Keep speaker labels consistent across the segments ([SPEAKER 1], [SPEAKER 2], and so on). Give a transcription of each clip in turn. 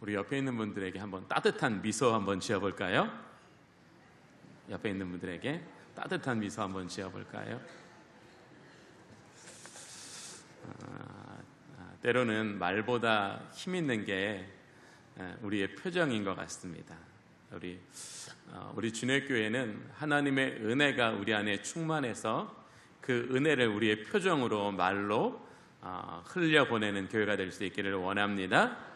[SPEAKER 1] 우리 옆에 있는 분들에게 한번 따뜻한 미소 한번 지어볼까요? 옆에 있는 분들에게 따뜻한 미소 한번 지어볼까요? 때로는 말보다 힘 있는 게 우리의 표정인 것 같습니다. 우리 주내교회는 하나님의 은혜가 우리 안에 충만해서 그 은혜를 우리의 표정으로 말로 흘려보내는 교회가 될 수 있기를 원합니다.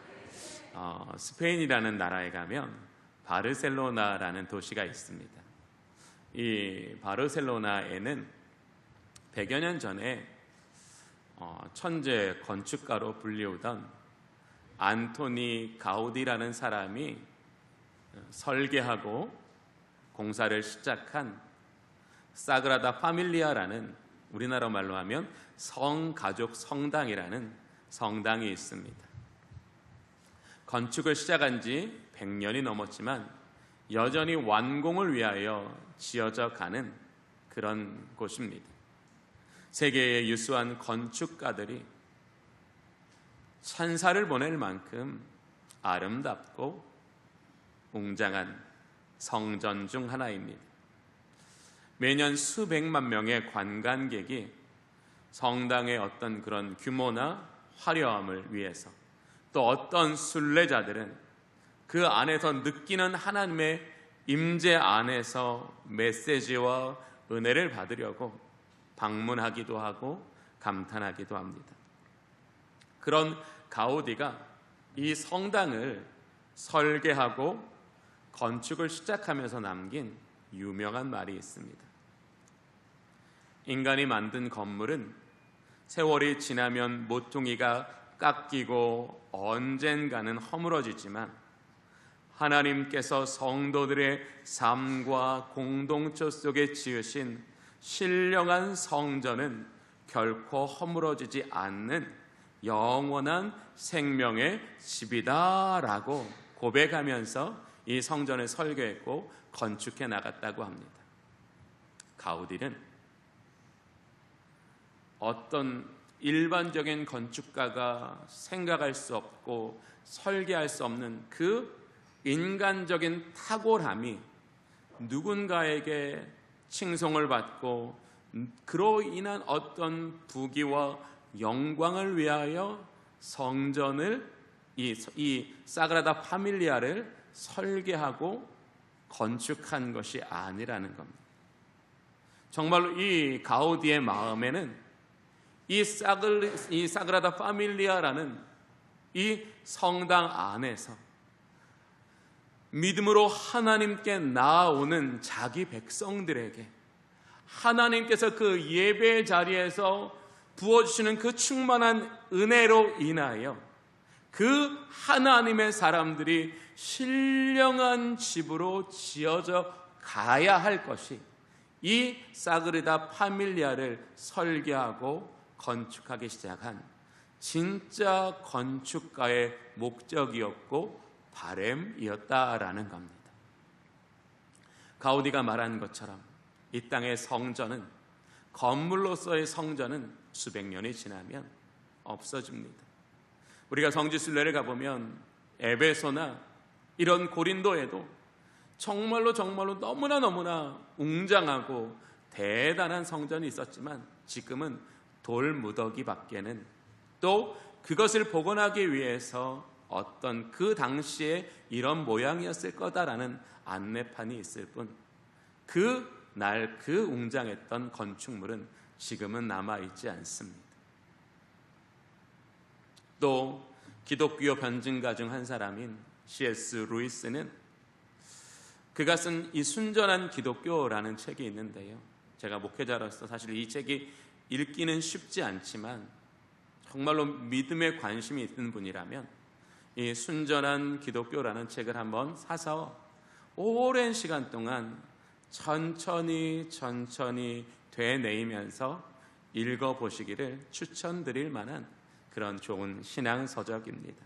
[SPEAKER 1] 스페인이라는 나라에 가면 바르셀로나라는 도시가 있습니다. 이 바르셀로나에는 100여 년 전에 천재 건축가로 불리우던 안토니 가우디라는 사람이 설계하고 공사를 시작한 사그라다 파밀리아라는, 우리나라 말로 하면 성가족 성당이라는 성당이 있습니다. 건축을 시작한 지 100년이 넘었지만 여전히 완공을 위하여 지어져 가는 그런 곳입니다. 세계의 유수한 건축가들이 찬사를 보낼 만큼 아름답고 웅장한 성전 중 하나입니다. 매년 수백만 명의 관광객이 성당의 어떤 그런 규모나 화려함을 위해서, 또 어떤 순례자들은 그 안에서 느끼는 하나님의 임재 안에서 메시지와 은혜를 받으려고 방문하기도 하고 감탄하기도 합니다. 그런 가우디가 이 성당을 설계하고 건축을 시작하면서 남긴 유명한 말이 있습니다. 인간이 만든 건물은 세월이 지나면 모퉁이가 깎이고 언젠가는 허물어지지만 하나님께서 성도들의 삶과 공동체 속에 지으신 신령한 성전은 결코 허물어지지 않는 영원한 생명의 집이다라고 고백하면서 이 성전을 설계했고 건축해 나갔다고 합니다. 가우디는 어떤 일반적인 건축가가 생각할 수 없고 설계할 수 없는 그 인간적인 탁월함이 누군가에게 칭송을 받고 그로 인한 어떤 부귀와 영광을 위하여 성전을, 이 사그라다 파밀리아를 설계하고 건축한 것이 아니라는 겁니다. 정말로 이 가우디의 마음에는 이 사그라다 파밀리아라는 이 성당 안에서 믿음으로 하나님께 나아오는 자기 백성들에게 하나님께서 그 예배의 자리에서 부어주시는 그 충만한 은혜로 인하여 그 하나님의 사람들이 신령한 집으로 지어져 가야 할 것이 이 사그라다 파밀리아를 설계하고 건축하기 시작한 진짜 건축가의 목적이었고 바램이었다라는 겁니다. 가우디가 말한 것처럼 이 땅의 성전은, 건물로서의 성전은 수백 년이 지나면 없어집니다. 우리가 성지순례를 가보면 에베소나 이런 고린도에도 정말로 너무나 웅장하고 대단한 성전이 있었지만 지금은 돌무더기 밖에는, 또 그것을 복원하기 위해서 어떤 그 당시에 이런 모양이었을 거다라는 안내판이 있을 뿐 그날 그 웅장했던 건축물은 지금은 남아있지 않습니다. 또 기독교 변증가 중 한 사람인 C.S. 루이스는 그가 쓴 이 순전한 기독교라는 책이 있는데요, 제가 목회자로서 사실 이 책이 읽기는 쉽지 않지만 정말로 믿음에 관심이 있는 분이라면 이 순전한 기독교라는 책을 한번 사서 오랜 시간 동안 천천히 되뇌이면서 읽어보시기를 추천드릴 만한 그런 좋은 신앙서적입니다.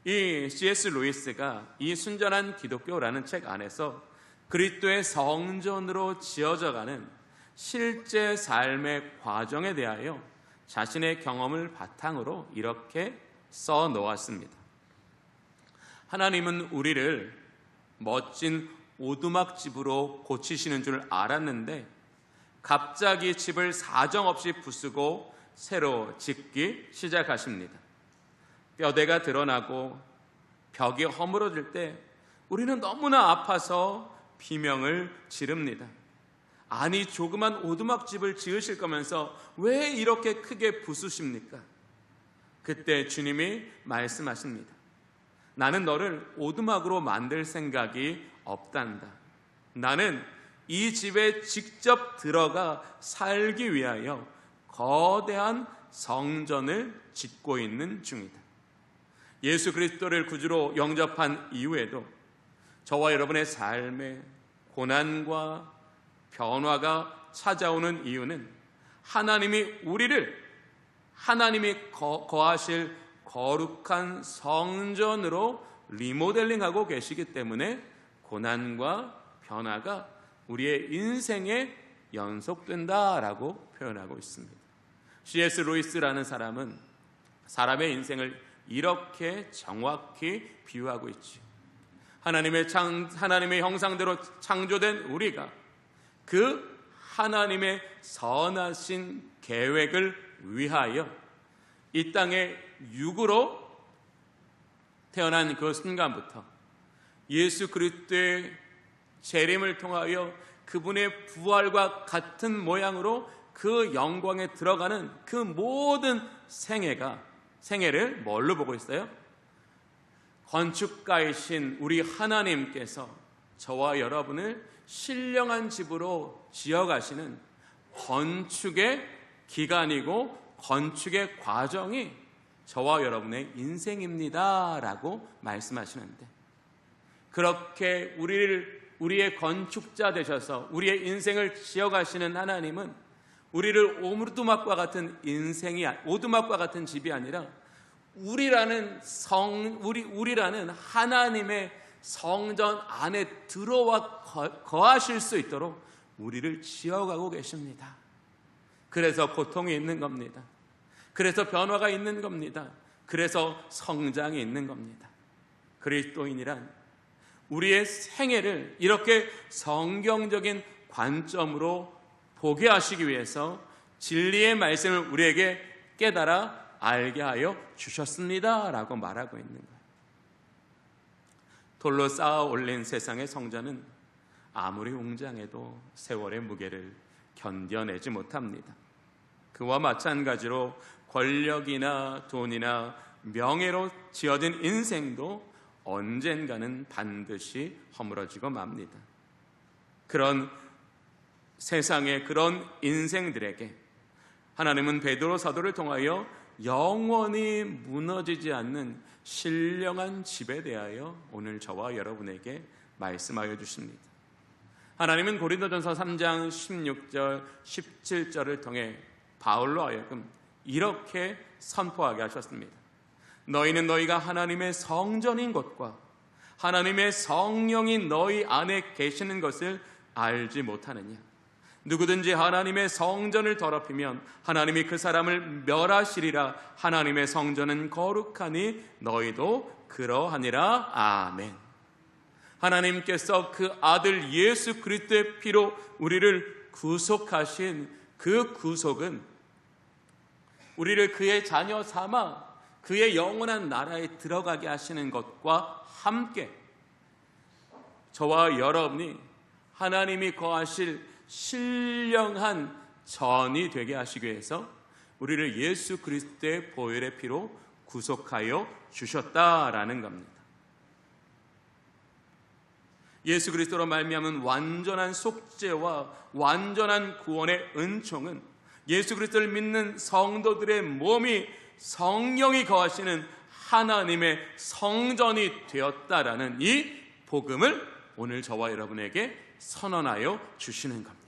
[SPEAKER 1] 이 C.S. 루이스가 이 순전한 기독교라는 책 안에서 그리스도의 성전으로 지어져가는 실제 삶의 과정에 대하여 자신의 경험을 바탕으로 이렇게 써 놓았습니다. 하나님은 우리를 멋진 오두막집으로 고치시는 줄 알았는데 갑자기 집을 사정없이 부수고 새로 짓기 시작하십니다. 뼈대가 드러나고 벽이 허물어질 때 우리는 너무나 아파서 비명을 지릅니다. 아니, 조그만 오두막집을 지으실 거면서 왜 이렇게 크게 부수십니까? 그때 주님이 말씀하십니다. 나는 너를 오두막으로 만들 생각이 없단다. 나는 이 집에 직접 들어가 살기 위하여 거대한 성전을 짓고 있는 중이다. 예수 그리스도를 구주로 영접한 이후에도 저와 여러분의 삶에 고난과 변화가 찾아오는 이유는 하나님이 우리를 하나님이 거하실 거룩한 성전으로 리모델링하고 계시기 때문에 고난과 변화가 우리의 인생에 연속된다라고 표현하고 있습니다. C.S. 루이스라는 사람은 사람의 인생을 이렇게 정확히 비유하고 있죠. 하나님의 형상대로 창조된 우리가 그 하나님의 선하신 계획을 위하여 이 땅에 육으로 태어난 그 순간부터 예수 그리스도의 재림을 통하여 그분의 부활과 같은 모양으로 그 영광에 들어가는 그 모든 생애를 뭘로 보고 있어요? 건축가이신 우리 하나님께서 저와 여러분을 신령한 집으로 지어가시는 건축의 기간이고 건축의 과정이 저와 여러분의 인생입니다 라고 말씀하시는데, 그렇게 우리의 건축자 되셔서 우리의 인생을 지어가시는 하나님은 우리를 오두막과 같은 오두막과 같은 집이 아니라 우리라는 하나님의 성전 안에 들어와 거하실 수 있도록 우리를 지어가고 계십니다. 그래서 고통이 있는 겁니다. 그래서 변화가 있는 겁니다. 그래서 성장이 있는 겁니다. 그리스도인이란 우리의 생애를 이렇게 성경적인 관점으로 보게 하시기 위해서 진리의 말씀을 우리에게 깨달아 알게 하여 주셨습니다 라고 말하고 있는 거예요. 돌로 쌓아 올린 세상의 성전은 아무리 웅장해도 세월의 무게를 견뎌내지 못합니다. 그와 마찬가지로 권력이나 돈이나 명예로 지어진 인생도 언젠가는 반드시 허물어지고 맙니다. 그런 세상의 그런 인생들에게 하나님은 베드로 사도를 통하여 영원히 무너지지 않는 신령한 집에 대하여 오늘 저와 여러분에게 말씀하여 주십니다. 하나님은 고린도전서 3장 16절 17절을 통해 바울로 하여금 이렇게 선포하게 하셨습니다. 너희는 너희가 하나님의 성전인 것과 하나님의 성령이 너희 안에 계시는 것을 알지 못하느냐. 누구든지 하나님의 성전을 더럽히면 하나님이 그 사람을 멸하시리라. 하나님의 성전은 거룩하니 너희도 그러하니라. 아멘. 하나님께서 그 아들 예수 그리스도의 피로 우리를 구속하신 그 구속은 우리를 그의 자녀 삼아 그의 영원한 나라에 들어가게 하시는 것과 함께 저와 여러분이 하나님이 거하실 신령한 전이 되게 하시기 위해서 우리를 예수 그리스도의 보혈의 피로 구속하여 주셨다라는 겁니다. 예수 그리스도로 말미암은 완전한 속죄와 완전한 구원의 은총은 예수 그리스도를 믿는 성도들의 몸이 성령이 거하시는 하나님의 성전이 되었다라는 이 복음을 오늘 저와 여러분에게 선언하여 주시는 겁니다.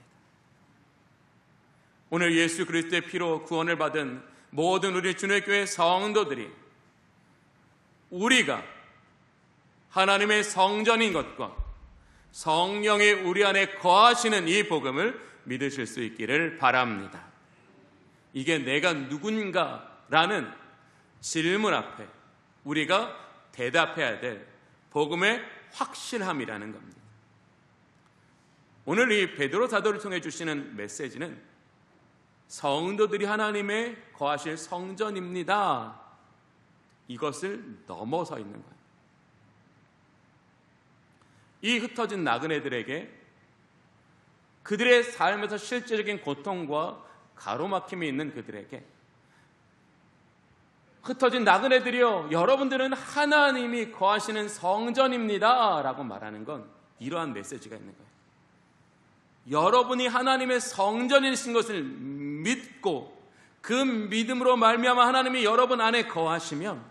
[SPEAKER 1] 오늘 예수 그리스도의 피로 구원을 받은 모든 우리 주님의 교회 성도들이 우리가 하나님의 성전인 것과 성령이 우리 안에 거하시는 이 복음을 믿으실 수 있기를 바랍니다. 이게 내가 누군가라는 질문 앞에 우리가 대답해야 될 복음의 확실함이라는 겁니다. 오늘 이 베드로 사도를 통해 주시는 메시지는 성도들이 하나님의 거하실 성전입니다. 이것을 넘어서 있는 거예요. 이 흩어진 나그네들에게 그들의 삶에서 실제적인 고통과 가로막힘이 있는 그들에게 흩어진 나그네들이여, 여러분들은 하나님이 거하시는 성전입니다 라고 말하는 건 이러한 메시지가 있는 거예요. 여러분이 하나님의 성전이신 것을 믿고 그 믿음으로 말미암아 하나님이 여러분 안에 거하시면,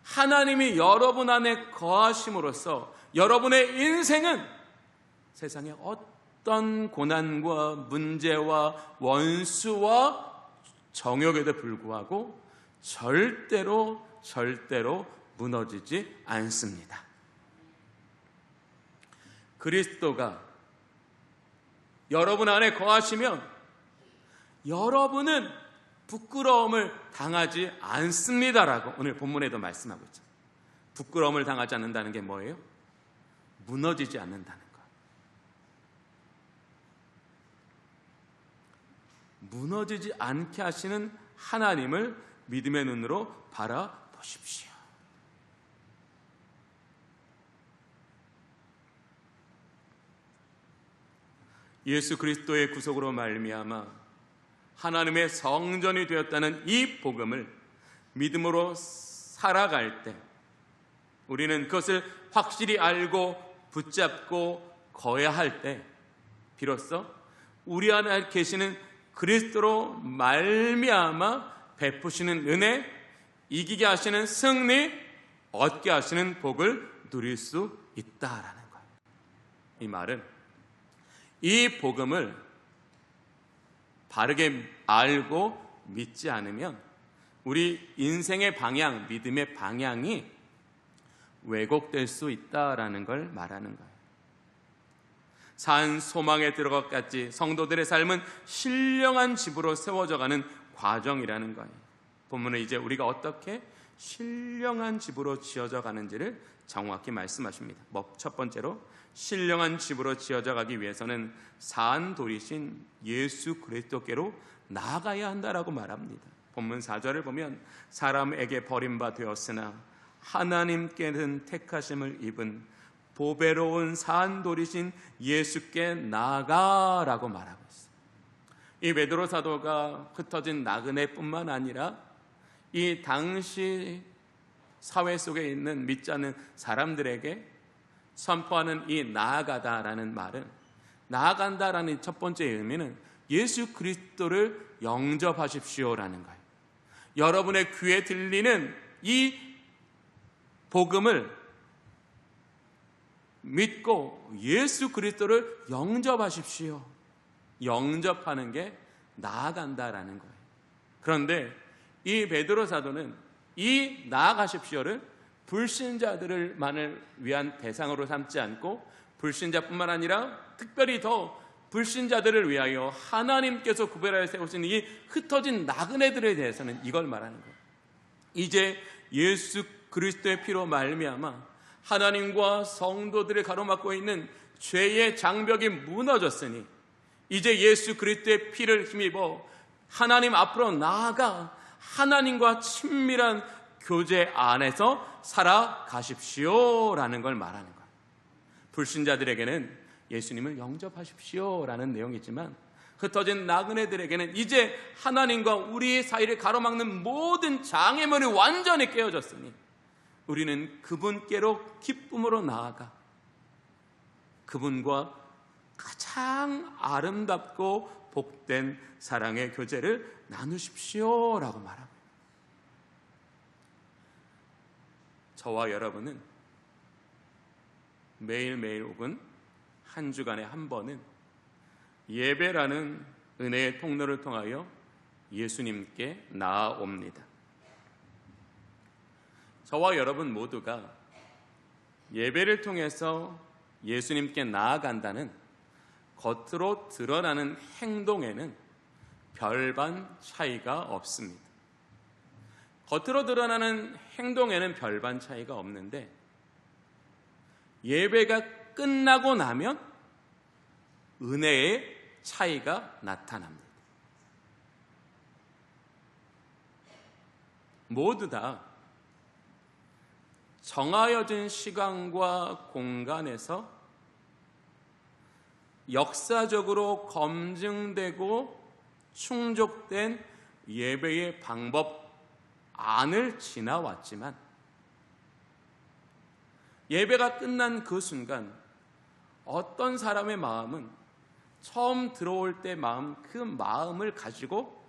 [SPEAKER 1] 하나님이 여러분 안에 거하심으로써 여러분의 인생은 세상의 어떤 고난과 문제와 원수와 정욕에도 불구하고 절대로 무너지지 않습니다. 그리스도가 여러분 안에 거하시면 여러분은 부끄러움을 당하지 않습니다라고 오늘 본문에도 말씀하고 있죠. 부끄러움을 당하지 않는다는 게 뭐예요? 무너지지 않는다는 것. 무너지지 않게 하시는 하나님을 믿음의 눈으로 바라보십시오. 예수 그리스도의 구속으로 말미암아 하나님의 성전이 되었다는 이 복음을 믿음으로 살아갈 때 우리는 그것을 확실히 알고 붙잡고 거해야 할 때 비로소 우리 안에 계시는 그리스도로 말미암아 베푸시는 은혜, 이기게 하시는 승리, 얻게 하시는 복을 누릴 수 있다라는 거예요. 이 말은 이 복음을 바르게 알고 믿지 않으면 우리 인생의 방향, 믿음의 방향이 왜곡될 수 있다라는 걸 말하는 거예요. 산 소망에 들어갔같이 성도들의 삶은 신령한 집으로 세워져가는 과정이라는 거예요. 본문은 이제 우리가 어떻게 신령한 집으로 지어져 가는지를 정확히 말씀하십니다. 첫 번째로 신령한 집으로 지어져 가기 위해서는 산 돌이신 예수 그리스도께로 나아가야 한다라고 말합니다. 본문 4절을 보면 사람에게 버림바 되었으나 하나님께는 택하심을 입은 보배로운 산 돌이신 예수께 나아가라고 말하고 있어요. 이 베드로 사도가 흩어진 나그네뿐만 아니라 이 당시 사회 속에 있는 믿지 않는 사람들에게 선포하는 이 나아가다라는 말은, 나아간다라는 첫 번째 의미는 예수 그리스도를 영접하십시오라는 거예요. 여러분의 귀에 들리는 이 복음을 믿고 예수 그리스도를 영접하십시오. 영접하는 게 나아간다라는 거예요. 그런데 이 베드로 사도는 이 나아가십시오를 불신자들만을 위한 대상으로 삼지 않고 불신자뿐만 아니라 특별히 더 불신자들을 위하여 하나님께서 구별하여 세우신 이 흩어진 나그네들에 대해서는 이걸 말하는 거예요. 이제 예수 그리스도의 피로 말미암아 하나님과 성도들을 가로막고 있는 죄의 장벽이 무너졌으니 이제 예수 그리스도의 피를 힘입어 하나님 앞으로 나아가 하나님과 친밀한 교제 안에서 살아가십시오라는 걸 말하는 거예요. 불신자들에게는 예수님을 영접하십시오라는 내용이지만 흩어진 나그네들에게는 이제 하나님과 우리 사이를 가로막는 모든 장애물이 완전히 깨어졌으니 우리는 그분께로 기쁨으로 나아가 그분과 가장 아름답고 복된 사랑의 교제를 나누십시오라고 말합니다. 저와 여러분은 매일매일 혹은 한 주간에 한 번은 예배라는 은혜의 통로를 통하여 예수님께 나아옵니다. 저와 여러분 모두가 예배를 통해서 예수님께 나아간다는 겉으로 드러나는 행동에는 별반 차이가 없습니다. 겉으로 드러나는 행동에는 별반 차이가 없는데 예배가 끝나고 나면 은혜의 차이가 나타납니다. 모두 다 정하여진 시간과 공간에서 역사적으로 검증되고 충족된 예배의 방법 안을 지나왔지만 예배가 끝난 그 순간 어떤 사람의 마음은 처음 들어올 때 그 마음을 가지고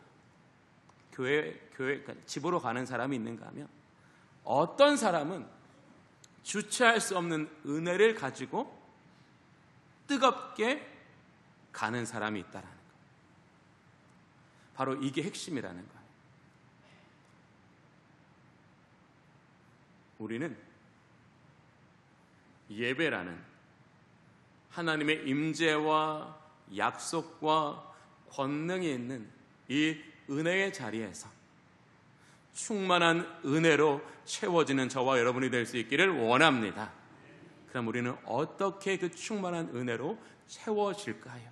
[SPEAKER 1] 집으로 가는 사람이 있는가 하면 어떤 사람은 주체할 수 없는 은혜를 가지고 뜨겁게 가는 사람이 있다라는 거예요. 바로 이게 핵심이라는 거예요. 우리는 예배라는 하나님의 임재와 약속과 권능이 있는 이 은혜의 자리에서 충만한 은혜로 채워지는 저와 여러분이 될 수 있기를 원합니다. 그럼 우리는 어떻게 그 충만한 은혜로 채워질까요?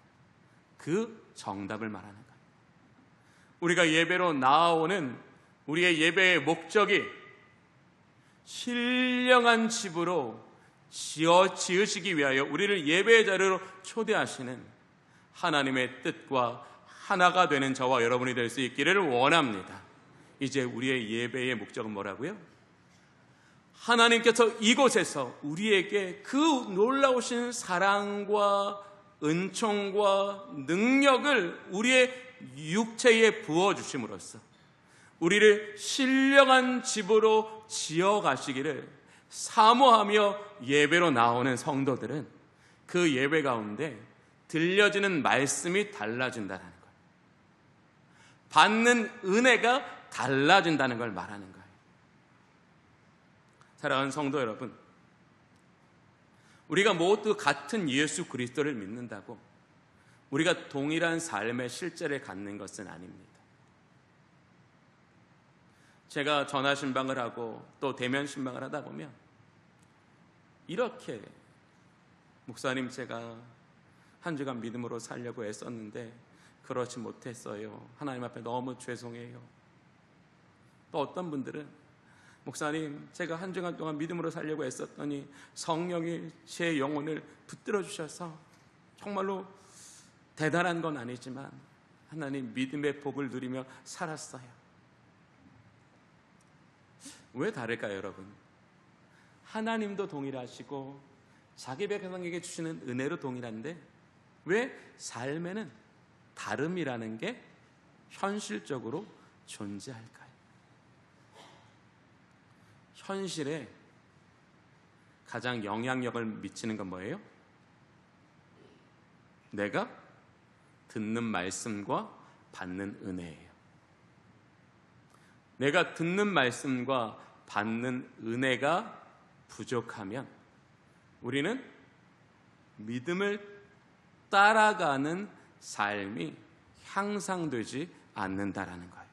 [SPEAKER 1] 그 정답을 말하는 거예요. 우리가 예배로 나아오는 우리의 예배의 목적이 신령한 집으로 지으시기 위하여 우리를 예배의 자리로 초대하시는 하나님의 뜻과 하나가 되는 저와 여러분이 될 수 있기를 원합니다. 이제 우리의 예배의 목적은 뭐라고요? 하나님께서 이곳에서 우리에게 그 놀라우신 사랑과 은총과 능력을 우리의 육체에 부어주심으로써 우리를 신령한 집으로 지어가시기를 사모하며 예배로 나오는 성도들은 그 예배 가운데 들려지는 말씀이 달라진다는 거예요. 받는 은혜가 달라진다는 걸 말하는 거예요. 사랑하는 성도 여러분, 우리가 모두 같은 예수 그리스도를 믿는다고 우리가 동일한 삶의 실제를 갖는 것은 아닙니다. 제가 전화 신방을 하고 또 대면 신방을 하다 보면 이렇게, 목사님 제가 한 주간 믿음으로 살려고 애썼는데 그렇지 못했어요. 하나님 앞에 너무 죄송해요. 또 어떤 분들은, 목사님 제가 한 주간 동안 믿음으로 살려고 애썼더니 성령이 제 영혼을 붙들어 주셔서 정말로 대단한 건 아니지만 하나님 믿음의 복을 누리며 살았어요. 왜 다를까요, 여러분? 하나님도 동일하시고 자기 백성에게 주시는 은혜로 동일한데 왜 삶에는 다름이라는 게 현실적으로 존재할까요? 현실에 가장 영향력을 미치는 건 뭐예요? 내가 듣는 말씀과 받는 은혜예요. 내가 듣는 말씀과 받는 은혜가 부족하면 우리는 믿음을 따라가는 삶이 향상되지 않는다라는 거예요.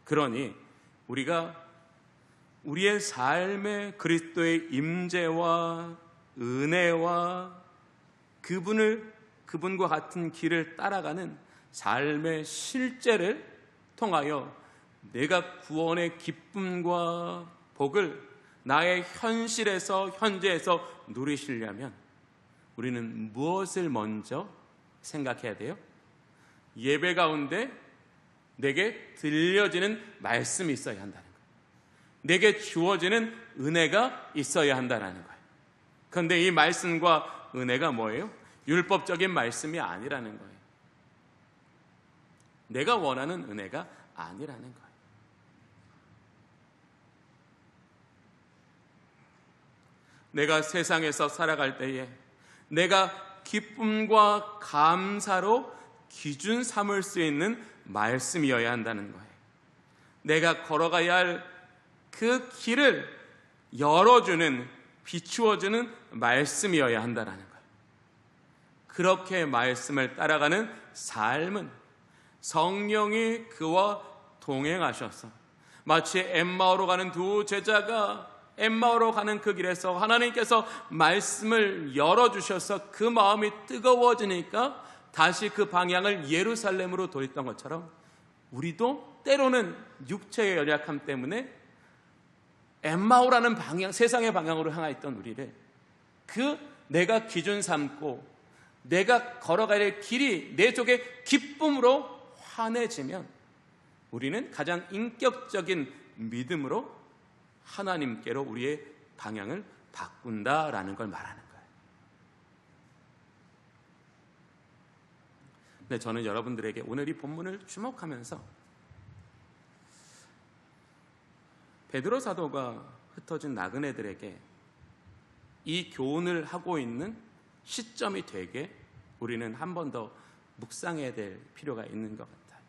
[SPEAKER 1] 그러니 우리가 우리의 삶의 그리스도의 임재와 은혜와 그분과 같은 길을 따라가는 삶의 실제를 통하여 내가 구원의 기쁨과 복을 나의 현재에서 누리시려면 우리는 무엇을 먼저 생각해야 돼요? 예배 가운데 내게 들려지는 말씀이 있어야 한다는 거예요. 내게 주어지는 은혜가 있어야 한다는 거예요. 그런데 이 말씀과 은혜가 뭐예요? 율법적인 말씀이 아니라는 거예요. 내가 원하는 은혜가 아니라는 거예요. 내가 세상에서 살아갈 때에 내가 기쁨과 감사로 기준 삼을 수 있는 말씀이어야 한다는 거예요. 내가 걸어가야 할 그 길을 열어주는, 비추어주는 말씀이어야 한다는 거예요. 그렇게 말씀을 따라가는 삶은 성령이 그와 동행하셔서 마치 엠마오로 가는 두 제자가 엠마오로 가는 그 길에서 하나님께서 말씀을 열어주셔서 그 마음이 뜨거워지니까 다시 그 방향을 예루살렘으로 돌렸던 것처럼 우리도 때로는 육체의 연약함 때문에 엠마오라는 방향, 세상의 방향으로 향하였던 우리를 그 내가 기준 삼고 내가 걸어가야 될 길이 내 속에 기쁨으로 환해지면 우리는 가장 인격적인 믿음으로 하나님께로 우리의 방향을 바꾼다라는 걸 말하는 거예요. 근데 저는 여러분들에게 오늘 이 본문을 주목하면서 베드로 사도가 흩어진 나그네들에게 이 교훈을 하고 있는 시점이 되게 우리는 한 번 더 묵상해야 될 필요가 있는 것 같아요.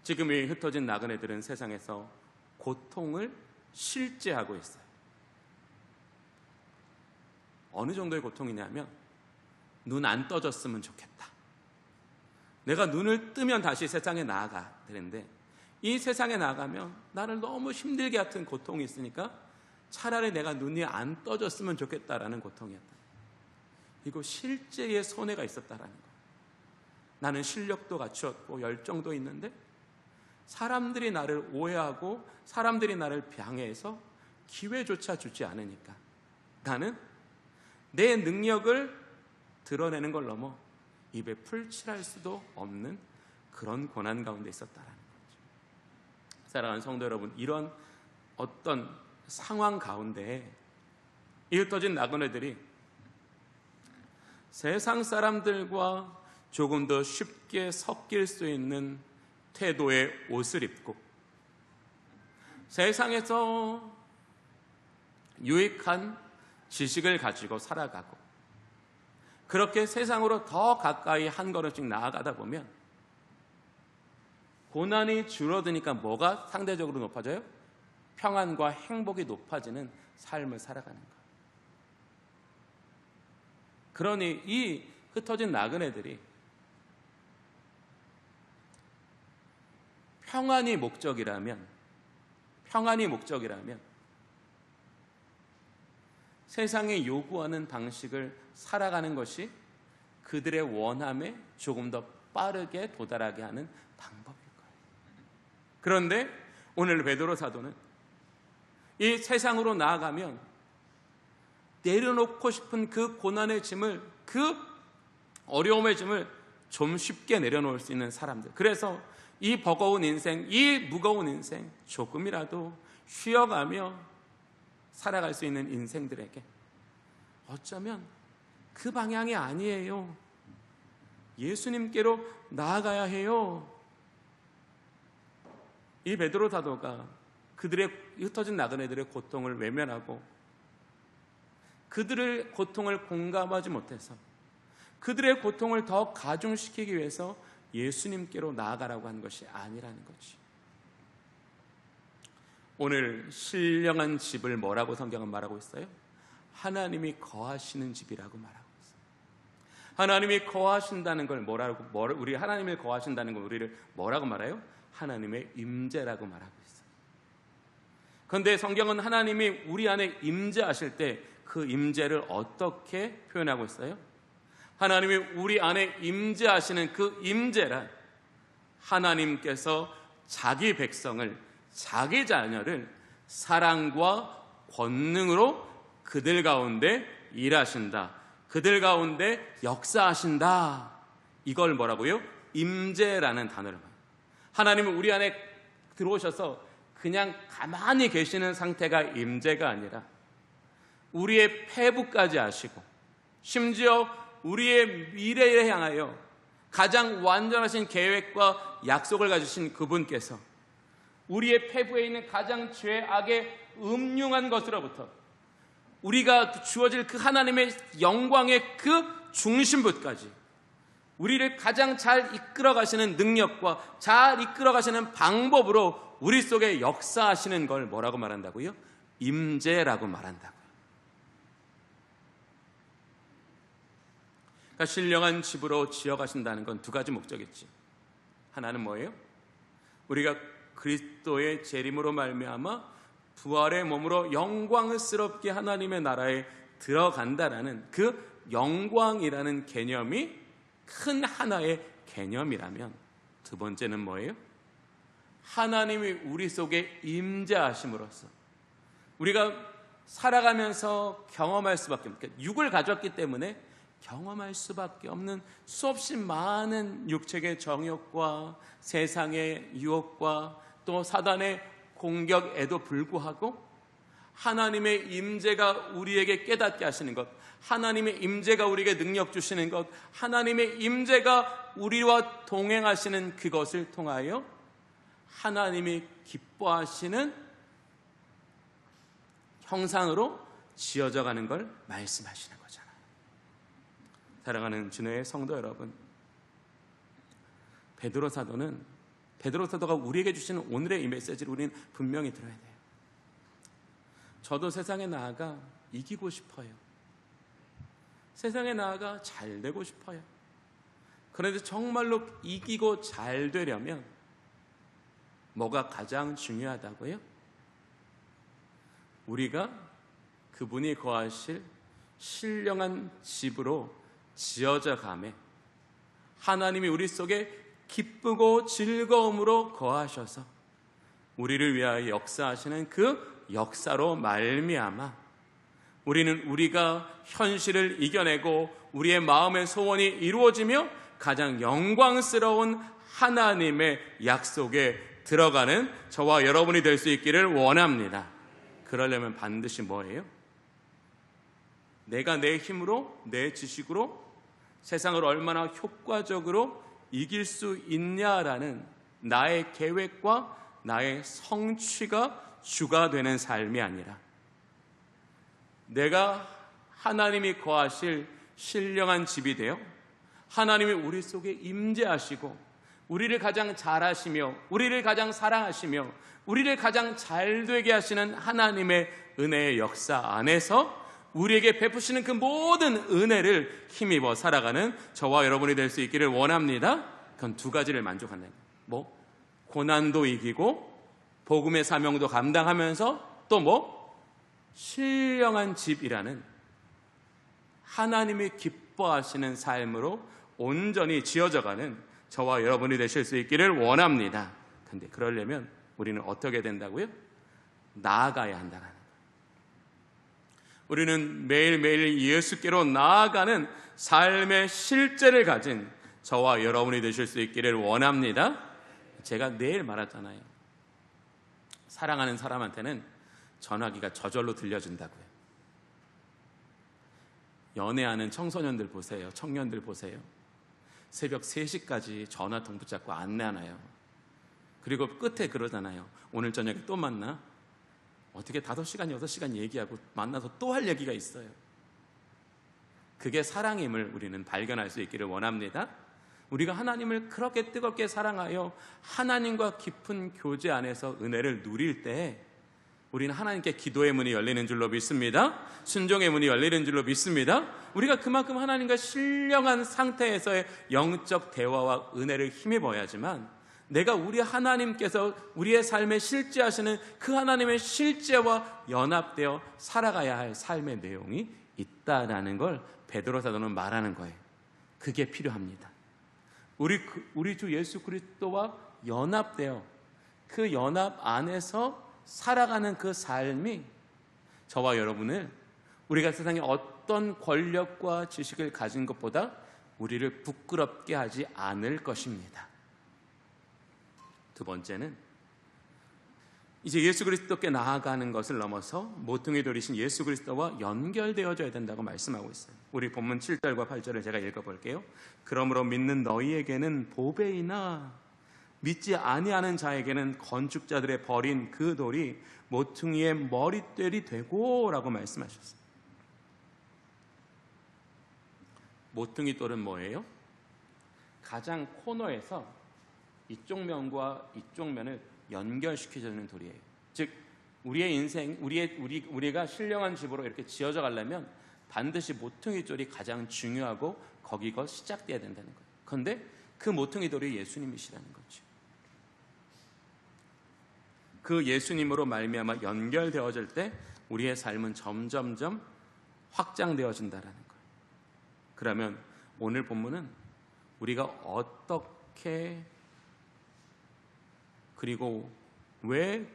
[SPEAKER 1] 지금 이 흩어진 나그네들은 세상에서 고통을 실제하고 있어요. 어느 정도의 고통이냐면 눈 안 떠졌으면 좋겠다. 내가 눈을 뜨면 다시 세상에 나아가 되는데 이 세상에 나가면 나를 너무 힘들게 하는 고통이 있으니까 차라리 내가 눈이 안 떠졌으면 좋겠다라는 고통이었다. 이거 실제의 손해가 있었다라는 거예요. 나는 실력도 갖추었고 열정도 있는데 사람들이 나를 오해하고 사람들이 나를 방해해서 기회조차 주지 않으니까 나는 내 능력을 드러내는 걸 넘어 입에 풀칠할 수도 없는 그런 고난 가운데 있었다라는 거죠. 사랑하는 성도 여러분, 이런 어떤 상황 가운데 이 흩어진 나그네들이 세상 사람들과 조금 더 쉽게 섞일 수 있는 태도의 옷을 입고 세상에서 유익한 지식을 가지고 살아가고 그렇게 세상으로 더 가까이 한 걸음씩 나아가다 보면 고난이 줄어드니까 뭐가 상대적으로 높아져요? 평안과 행복이 높아지는 삶을 살아가는 거예요. 그러니 이 흩어진 나그네들이 평안이 목적이라면 세상이 요구하는 방식을 살아가는 것이 그들의 원함에 조금 더 빠르게 도달하게 하는 방법일 거예요. 그런데 오늘 베드로 사도는 이 세상으로 나아가면 내려놓고 싶은 그 고난의 짐을, 그 어려움의 짐을 좀 쉽게 내려놓을 수 있는 사람들, 그래서 이 버거운 인생, 이 무거운 인생 조금이라도 쉬어가며 살아갈 수 있는 인생들에게 어쩌면 그 방향이 아니에요, 예수님께로 나아가야 해요. 이 베드로 사도가 그들의 흩어진 나그네들의 고통을 외면하고 그들의 고통을 공감하지 못해서 그들의 고통을 더 가중시키기 위해서 예수님께로 나아가라고 하는 것이 아니라는 거지. 오늘 신령한 집을 뭐라고 성경은 말하고 있어요? 하나님이 거하시는 집이라고 말하고 있어요. 하나님이 거하신다는 걸 우리 하나님을 거하신다는 걸 우리를 뭐라고 말해요? 하나님의 임재라고 말하고 있어요. 그런데 성경은 하나님이 우리 안에 임재하실 때 그 임재를 어떻게 표현하고 있어요? 하나님이 우리 안에 임재하시는 그 임재란 하나님께서 자기 백성을, 자기 자녀를 사랑과 권능으로 그들 가운데 일하신다, 그들 가운데 역사하신다. 이걸 뭐라고요? 임재라는 단어를 말해요. 하나님은 우리 안에 들어오셔서 그냥 가만히 계시는 상태가 임재가 아니라 우리의 패부까지 아시고 심지어 우리의 미래를 향하여 가장 완전하신 계획과 약속을 가지신 그분께서 우리의 패부에 있는 가장 죄악의 음흉한 것으로부터 우리가 주어질 그 하나님의 영광의 그 중심부까지 우리를 가장 잘 이끌어 가시는 능력과 잘 이끌어 가시는 방법으로 우리 속에 역사하시는 걸 뭐라고 말한다고요? 임재라고 말한다고요. 그러니까 신령한 집으로 지어가신다는 건 두 가지 목적이 있지. 하나는 뭐예요? 우리가 그리스도의 재림으로 말미암아 부활의 몸으로 영광스럽게 하나님의 나라에 들어간다라는 그 영광이라는 개념이 큰 하나의 개념이라면, 두 번째는 뭐예요? 하나님이 우리 속에 임재하심으로써 우리가 살아가면서 경험할 수밖에 없는, 그러니까 육을 가졌기 때문에 경험할 수밖에 없는 수없이 많은 육체의 정욕과 세상의 유혹과 또 사단의 공격에도 불구하고 하나님의 임재가 우리에게 깨닫게 하시는 것, 하나님의 임재가 우리에게 능력 주시는 것, 하나님의 임재가 우리와 동행하시는 그것을 통하여 하나님이 기뻐하시는 형상으로 지어져 가는 걸 말씀하시는 거잖아요. 사랑하는 주의 성도 여러분, 베드로 사도가 우리에게 주시는 오늘의 이 메시지를 우리는 분명히 들어야 돼요. 저도 세상에 나아가 이기고 싶어요. 세상에 나아가 잘 되고 싶어요. 그런데 정말로 이기고 잘 되려면 뭐가 가장 중요하다고요? 우리가 그분이 거하실 신령한 집으로 지어져 가매 하나님이 우리 속에 기쁘고 즐거움으로 거하셔서 우리를 위하여 역사하시는 그 역사로 말미암아 우리는 우리가 현실을 이겨내고 우리의 마음의 소원이 이루어지며 가장 영광스러운 하나님의 약속에 들어가는 저와 여러분이 될 수 있기를 원합니다. 그러려면 반드시 뭐예요? 내가 내 힘으로, 내 지식으로 세상을 얼마나 효과적으로 이길 수 있냐라는 나의 계획과 나의 성취가 주가 되는 삶이 아니라 내가 하나님이 거하실 신령한 집이 되어 하나님이 우리 속에 임재하시고 우리를 가장 잘하시며 우리를 가장 사랑하시며 우리를 가장 잘되게 하시는 하나님의 은혜의 역사 안에서 우리에게 베푸시는 그 모든 은혜를 힘입어 살아가는 저와 여러분이 될 수 있기를 원합니다. 그건 두 가지를 만족한다는 거예요. 고난도 이기고 복음의 사명도 감당하면서 또 신령한 집이라는 하나님이 기뻐하시는 삶으로 온전히 지어져가는 저와 여러분이 되실 수 있기를 원합니다. 그런데 그러려면 우리는 어떻게 된다고요? 나아가야 한다는 거예요. 우리는 매일매일 예수께로 나아가는 삶의 실제를 가진 저와 여러분이 되실 수 있기를 원합니다. 제가 내일 말하잖아요. 사랑하는 사람한테는 전화기가 저절로 들려준다고요. 연애하는 청소년들 보세요. 청년들 보세요. 새벽 3시까지 전화통 붙잡고 안내하나요? 그리고 끝에 그러잖아요. 오늘 저녁에 또 만나? 어떻게 5시간, 6시간 얘기하고 만나서 또 할 얘기가 있어요. 그게 사랑임을 우리는 발견할 수 있기를 원합니다. 우리가 하나님을 그렇게 뜨겁게 사랑하여 하나님과 깊은 교제 안에서 은혜를 누릴 때 우리는 하나님께 기도의 문이 열리는 줄로 믿습니다. 순종의 문이 열리는 줄로 믿습니다. 우리가 그만큼 하나님과 신령한 상태에서의 영적 대화와 은혜를 힘입어야지만 내가 우리 하나님께서 우리의 삶에 실제하시는 그 하나님의 실제와 연합되어 살아가야 할 삶의 내용이 있다라는 걸 베드로 사도는 말하는 거예요. 그게 필요합니다. 우리 주 예수 그리스도와 연합되어 그 연합 안에서 살아가는 그 삶이 저와 여러분을 우리가 세상에 어떤 권력과 지식을 가진 것보다 우리를 부끄럽게 하지 않을 것입니다. 두 번째는 이제 예수 그리스도께 나아가는 것을 넘어서 모퉁이 돌이신 예수 그리스도와 연결되어져야 된다고 말씀하고 있어요. 우리 본문 7절과 8절을 제가 읽어볼게요. 그러므로 믿는 너희에게는 보배이나 믿지 아니하는 자에게는 건축자들의 버린 그 돌이 모퉁이의 머릿돌이 되고 라고 말씀하셨어요. 모퉁이 돌은 뭐예요? 가장 코너에서 이쪽 면과 이쪽 면을 연결시켜주는 돌이에요. 즉 우리의 인생, 우리가 신령한 집으로 이렇게 지어져 가려면 반드시 모퉁이 돌이 가장 중요하고 거기가 시작돼야 된다는 거예요. 그런데 그 모퉁이 돌이 예수님이시라는 거죠. 그 예수님으로 말미암아 연결되어질 때 우리의 삶은 점점점 확장되어진다라는 거예요. 그러면 오늘 본문은 우리가 어떻게 그리고 왜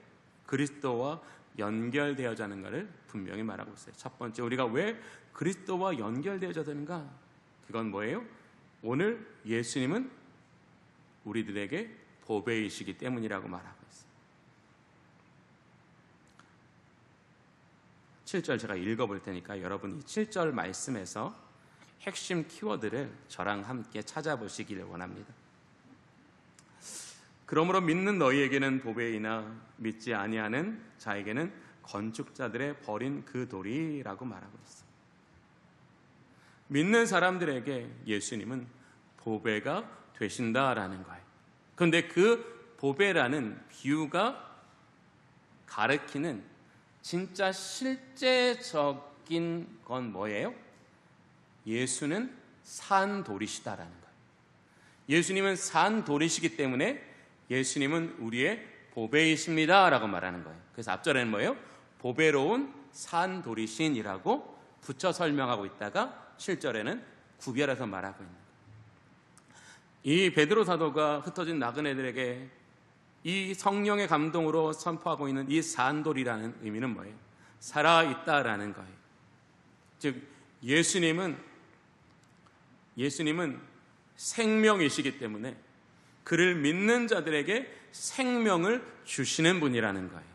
[SPEAKER 1] 그리스도와 연결되어야 하는가를 분명히 말하고 있어요. 첫 번째, 우리가 왜 그리스도와 연결되어야 되는가? 그건 뭐예요? 오늘 예수님은 우리들에게 보배이시기 때문이라고 말하고 있어요. 7절 제가 읽어볼 테니까 여러분 이 7절 말씀에서 핵심 키워드를 저랑 함께 찾아보시기를 원합니다. 그러므로 믿는 너희에게는 보배이나 믿지 아니하는 자에게는 건축자들의 버린 그 돌이라고 말하고 있어요. 믿는 사람들에게 예수님은 보배가 되신다라는 거예요. 그런데 그 보배라는 비유가 가리키는 진짜 실제적인 건 뭐예요? 예수는 산 돌이시다라는 거예요. 예수님은 산 돌이시기 때문에 예수님은 우리의 보배이십니다 라고 말하는 거예요. 그래서 앞절에는 뭐예요? 보배로운 산 돌이신이라고 붙여 설명하고 있다가 7절에는 구별해서 말하고 있는 거예요. 이 베드로 사도가 흩어진 나그네들에게 이 성령의 감동으로 선포하고 있는 이 산돌이라는 의미는 뭐예요? 살아있다라는 거예요. 즉 예수님은 생명이시기 때문에 그를 믿는 자들에게 생명을 주시는 분이라는 거예요.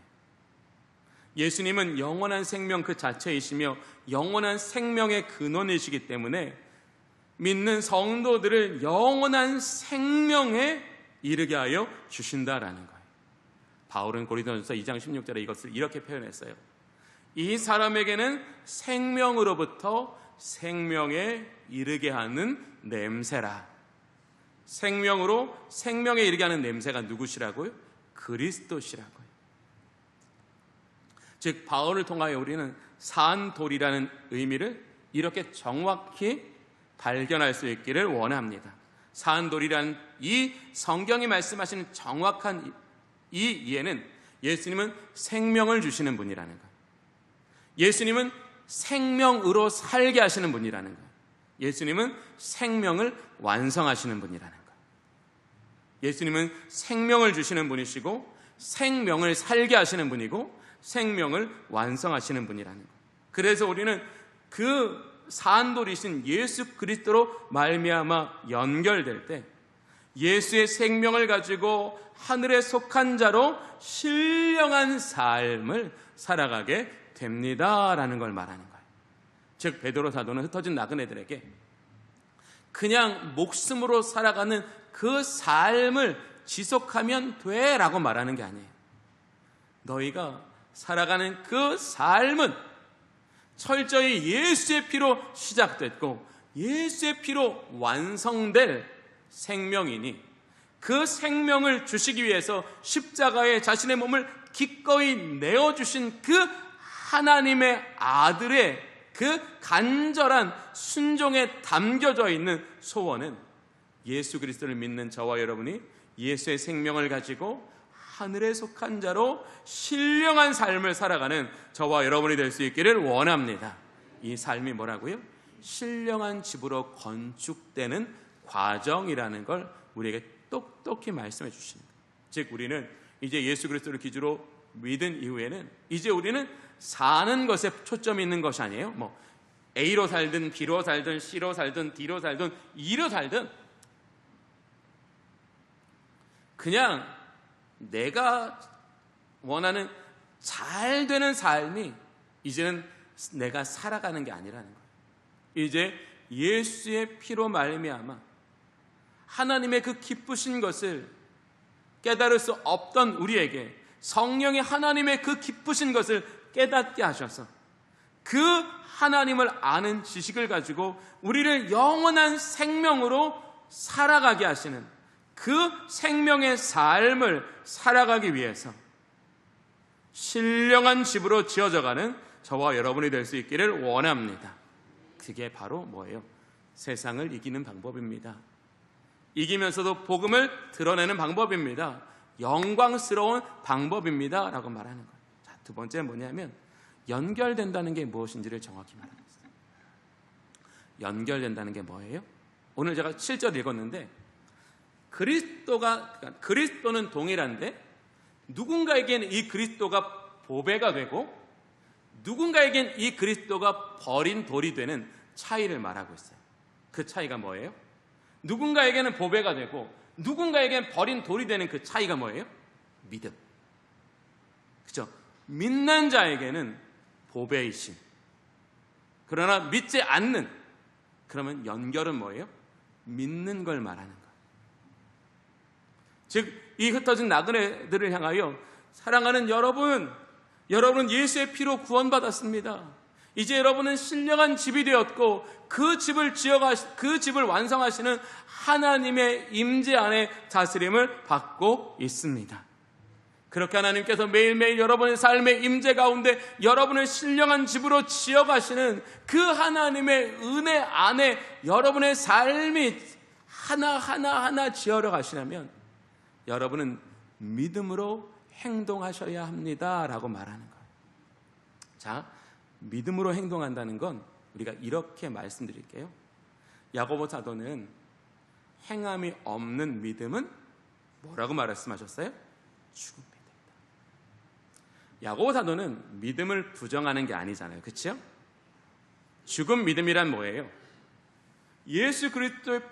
[SPEAKER 1] 예수님은 영원한 생명 그 자체이시며 영원한 생명의 근원이시기 때문에 믿는 성도들을 영원한 생명에 이르게 하여 주신다라는 거예요. 바울은 고린도전서 2장 16절에 이것을 이렇게 표현했어요. 이 사람에게는 생명으로부터 생명에 이르게 하는 냄새라. 생명으로 생명에 이르게 하는 냄새가 누구시라고요? 그리스도시라고요. 즉 바울을 통하여 우리는 산돌이라는 의미를 이렇게 정확히 발견할 수 있기를 원합니다. 산돌이라는 이 성경이 말씀하시는 정확한 이 이해는 예수님은 생명을 주시는 분이라는 거예요. 예수님은 생명으로 살게 하시는 분이라는 거예요. 예수님은 생명을 완성하시는 분이라는 거예요. 예수님은 생명을 주시는 분이시고 생명을 살게 하시는 분이고 생명을 완성하시는 분이라는 거예요. 그래서 우리는 그 산돌이신 예수 그리스도로 말미암아 연결될 때 예수의 생명을 가지고 하늘에 속한 자로 신령한 삶을 살아가게 됩니다라는 걸 말하는 거예요. 즉 베드로 사도는 흩어진 나그네들에게 그냥 목숨으로 살아가는 그 삶을 지속하면 돼라고 말하는 게 아니에요. 너희가 살아가는 그 삶은 철저히 예수의 피로 시작됐고 예수의 피로 완성될 생명이니 그 생명을 주시기 위해서 십자가에 자신의 몸을 기꺼이 내어주신 그 하나님의 아들의 그 간절한 순종에 담겨져 있는 소원은 예수 그리스도를 믿는 저와 여러분이 예수의 생명을 가지고 하늘에 속한 자로 신령한 삶을 살아가는 저와 여러분이 될 수 있기를 원합니다. 이 삶이 뭐라고요? 신령한 집으로 건축되는 과정이라는 걸 우리에게 똑똑히 말씀해 주십니다. 즉 우리는 이제 예수 그리스도를 기주로 믿은 이후에는 이제 우리는 사는 것에 초점이 있는 것이 아니에요. 뭐 A로 살든 B로 살든 C로 살든 D로 살든 E로 살든 그냥 내가 원하는 잘 되는 삶이 이제는 내가 살아가는 게 아니라는 거예요. 이제 예수의 피로 말미암아 하나님의 그 기쁘신 것을 깨달을 수 없던 우리에게 성령이 하나님의 그 기쁘신 것을 깨닫게 하셔서 그 하나님을 아는 지식을 가지고 우리를 영원한 생명으로 살아가게 하시는 그 생명의 삶을 살아가기 위해서 신령한 집으로 지어져가는 저와 여러분이 될 수 있기를 원합니다. 그게 바로 뭐예요? 세상을 이기는 방법입니다. 이기면서도 복음을 드러내는 방법입니다. 영광스러운 방법입니다 라고 말하는 거예요. 자, 두 번째는 뭐냐면 연결된다는 게 무엇인지를 정확히 말하는 거예요. 연결된다는 게 뭐예요? 오늘 제가 7절 읽었는데 그리스도는 동일한데 누군가에게는 이 그리스도가 보배가 되고 누군가에겐 이 그리스도가 버린 돌이 되는 차이를 말하고 있어요. 그 차이가 뭐예요? 누군가에게는 보배가 되고 누군가에겐 버린 돌이 되는 그 차이가 뭐예요? 믿음. 그렇죠? 믿는 자에게는 보배이신, 그러나 믿지 않는, 그러면 연결은 뭐예요? 믿는 걸 말하는 거예요. 즉, 이 흩어진 나그네들을 향하여 사랑하는 여러분, 여러분은 예수의 피로 구원받았습니다. 이제 여러분은 신령한 집이 되었고 그 집을 완성하시는 하나님의 임재 안에 다스림을 받고 있습니다. 그렇게 하나님께서 매일매일 여러분의 삶의 임재 가운데 여러분을 신령한 집으로 지어가시는 그 하나님의 은혜 안에 여러분의 삶이 하나하나 지어려 가시려면 여러분은 믿음으로 행동하셔야 합니다 라고 말하는 거예요. 자, 믿음으로 행동한다는 건 우리가 이렇게 말씀드릴게요. 야고보 사도는 행함이 없는 믿음은 뭐라고 말씀하셨어요? 죽은 믿음이다. 야고보 사도는 믿음을 부정하는 게 아니잖아요. 그렇죠? 죽은 믿음이란 뭐예요? 예수 그리스도의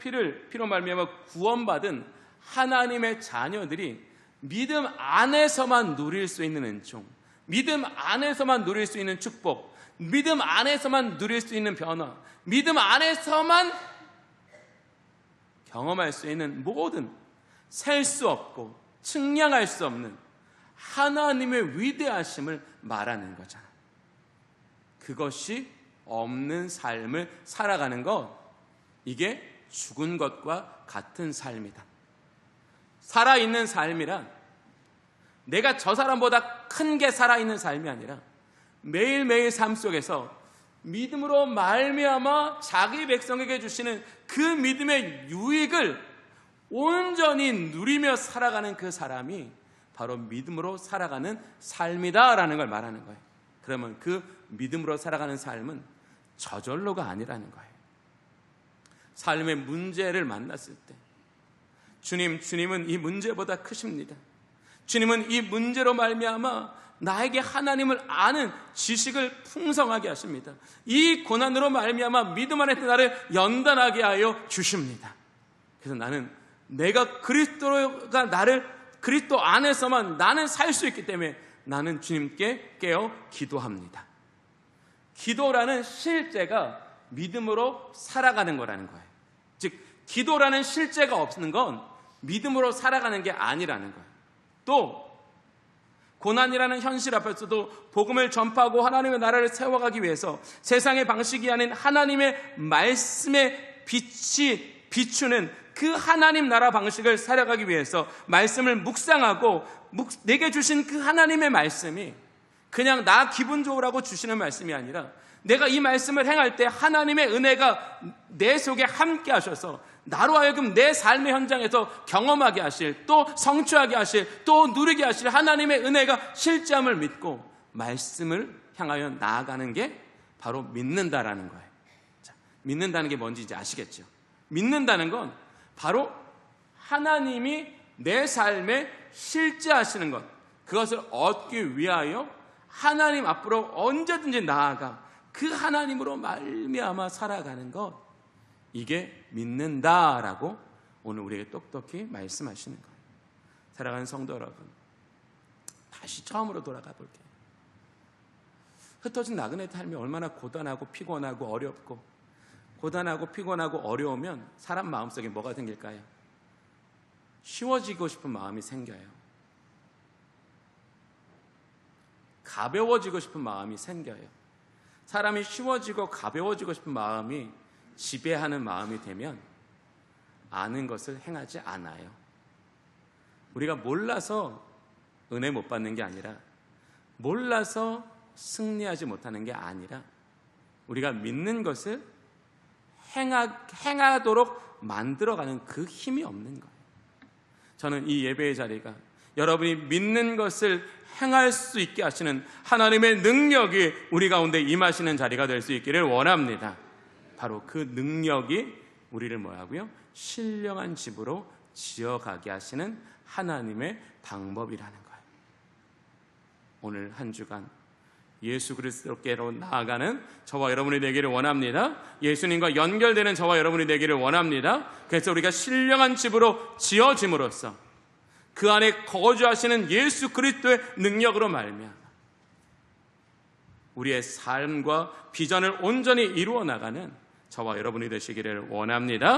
[SPEAKER 1] 피로 말미암아 구원받은 하나님의 자녀들이 믿음 안에서만 누릴 수 있는 은총, 믿음 안에서만 누릴 수 있는 축복, 믿음 안에서만 누릴 수 있는 변화, 믿음 안에서만 경험할 수 있는 모든 셀 수 없고 측량할 수 없는 하나님의 위대하심을 말하는 거잖아요. 그것이 없는 삶을 살아가는 것, 이게 죽은 것과 같은 삶이다. 살아있는 삶이란 내가 저 사람보다 큰 게 살아있는 삶이 아니라 매일매일 삶 속에서 믿음으로 말미암아 자기 백성에게 주시는 그 믿음의 유익을 온전히 누리며 살아가는 그 사람이 바로 믿음으로 살아가는 삶이다라는 걸 말하는 거예요. 그러면 그 믿음으로 살아가는 삶은 저절로가 아니라는 거예요. 삶의 문제를 만났을 때 주님은 이 문제보다 크십니다. 주님은 이 문제로 말미암아 나에게 하나님을 아는 지식을 풍성하게 하십니다. 이 고난으로 말미암아 믿음 안에서 나를 연단하게 하여 주십니다. 그래서 나는 내가 그리스도 안에서만 나는 살 수 있기 때문에 나는 주님께 깨어 기도합니다. 기도라는 실제가 믿음으로 살아가는 거라는 거예요. 즉 기도라는 실제가 없는 건 믿음으로 살아가는 게 아니라는 거예요. 또 고난이라는 현실 앞에서도 복음을 전파하고 하나님의 나라를 세워가기 위해서 세상의 방식이 아닌 하나님의 말씀의 빛이 비추는 그 하나님 나라 방식을 살아가기 위해서 말씀을 묵상하고 내게 주신 그 하나님의 말씀이 그냥 나 기분 좋으라고 주시는 말씀이 아니라 내가 이 말씀을 행할 때 하나님의 은혜가 내 속에 함께 하셔서 나로 하여금 내 삶의 현장에서 경험하게 하실, 또 성취하게 하실, 또 누리게 하실 하나님의 은혜가 실제함을 믿고 말씀을 향하여 나아가는 게 바로 믿는다라는 거예요. 자, 믿는다는 게 뭔지 이제 아시겠죠? 믿는다는 건 바로 하나님이 내 삶에 실제하시는 것, 그것을 얻기 위하여 하나님 앞으로 언제든지 나아가 그 하나님으로 말미암아 살아가는 것, 이게 믿는다라고 오늘 우리에게 똑똑히 말씀하시는 거예요. 사랑하는 성도 여러분, 다시 처음으로 돌아가 볼게요. 흩어진 나그네 삶이 얼마나 고단하고 피곤하고 어렵고, 고단하고 피곤하고 어려우면 사람 마음속에 뭐가 생길까요? 쉬워지고 싶은 마음이 생겨요. 가벼워지고 싶은 마음이 생겨요. 사람이 쉬워지고 가벼워지고 싶은 마음이 지배하는 마음이 되면 아는 것을 행하지 않아요. 우리가 몰라서 은혜 못 받는 게 아니라, 몰라서 승리하지 못하는 게 아니라, 우리가 믿는 것을 행하도록 만들어가는 그 힘이 없는 거예요. 저는 이 예배의 자리가 여러분이 믿는 것을 행할 수 있게 하시는 하나님의 능력이 우리 가운데 임하시는 자리가 될 수 있기를 원합니다. 바로 그 능력이 우리를 뭐라고요? 신령한 집으로 지어가게 하시는 하나님의 방법이라는 거예요. 오늘 한 주간 예수 그리스도께로 나아가는 저와 여러분이 되기를 원합니다. 예수님과 연결되는 저와 여러분이 되기를 원합니다. 그래서 우리가 신령한 집으로 지어짐으로써 그 안에 거주하시는 예수 그리스도의 능력으로 말미암아 우리의 삶과 비전을 온전히 이루어 나가는 저와 여러분이 되시기를 원합니다.